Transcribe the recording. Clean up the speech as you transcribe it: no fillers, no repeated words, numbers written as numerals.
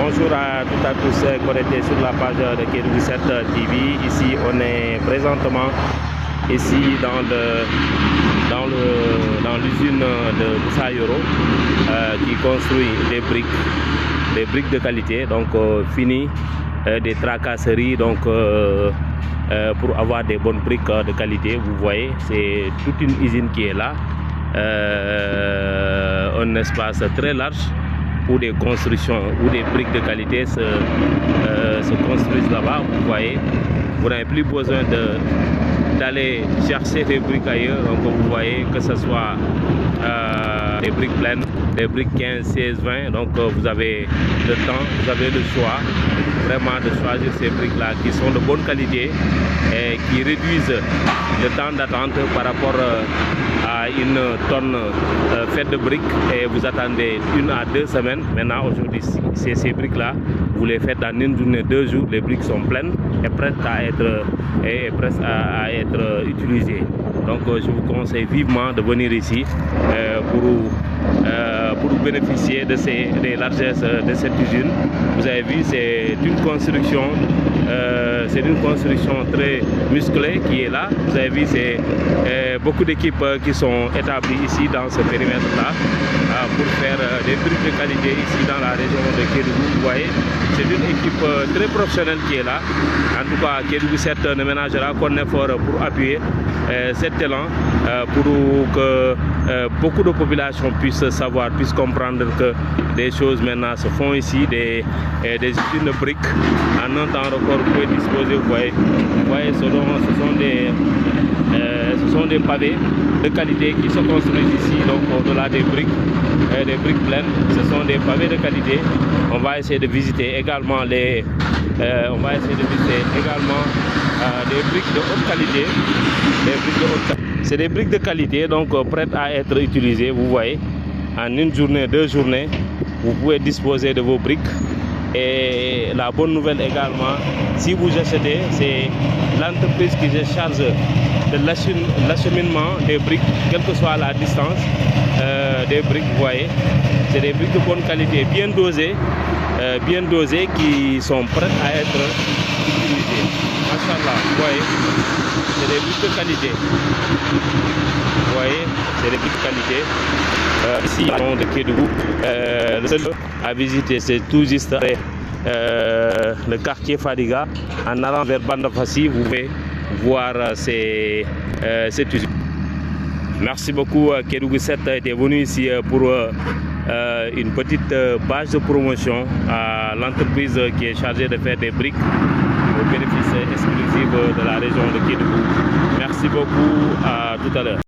Bonjour à toutes et à tous connectés sur la page de Kédougou 7 TV. Ici, on est présentement ici dans l'usine de Moussa Yoro qui construit des briques de qualité, donc finies, des tracasseries, donc pour avoir des bonnes briques de qualité. Vous voyez, c'est toute une usine qui est là, un espace très large où des constructions, où des briques de qualité se construisent là-bas. Vous voyez, vous n'avez plus besoin d'aller chercher des briques ailleurs. Donc vous voyez que ce soit des briques pleines, des briques 15, 16, 20. Donc vous avez le temps, vous avez le choix vraiment de choisir ces briques-là qui sont de bonne qualité et qui réduisent le temps d'attente par rapport à une tonne faite de briques, et vous attendez 1 à 2 semaines. Maintenant, aujourd'hui, ces briques-là, vous les faites en une journée, 2 jours, les briques sont pleines et prêtes à être utilisées. Donc, je vous conseille vivement de venir ici pour bénéficier des largesses de cette usine. Vous avez vu, c'est une construction très musclée qui est là. Vous avez vu, c'est beaucoup d'équipes qui sont établies ici dans ce périmètre-là pour faire des briques de qualité ici dans la région de Kédougou. Vous voyez, c'est une équipe très professionnelle qui est là. En tout cas, Kédougou 7 ne ménagera qu'un effort pour appuyer cet élan, pour que beaucoup de populations puissent savoir, puissent comprendre que des choses maintenant se font ici, des usines de briques en un temps record. Vous pouvez disposer, vous voyez, ce sont des pavés de qualité qui se construisent ici, donc au-delà des briques pleines, ce sont des pavés de qualité. On va essayer de visiter également des briques de haute qualité. C'est des briques de qualité, donc prêtes à être utilisées. Vous voyez, en une journée, 2 journées, vous pouvez disposer de vos briques. Et la bonne nouvelle également, si vous achetez, c'est l'entreprise qui se charge de l'acheminement des briques, quelle que soit la distance des briques. Vous voyez, c'est des briques de bonne qualité, bien dosées qui sont prêtes à être utilisées. Machallah, vous voyez, c'est des briques de qualité. Vous voyez, c'est des briques de qualité. Ici, de Kédougou, le seul à visiter, c'est tout juste le quartier Fadiga. En allant vers Bandafassi, vous pouvez voir cette usine. Merci beaucoup. Kédougou 7 était venu ici pour une petite page de promotion à l'entreprise qui est chargée de faire des briques au bénéfice exclusif de la région de Kédougou. Merci beaucoup, à tout à l'heure.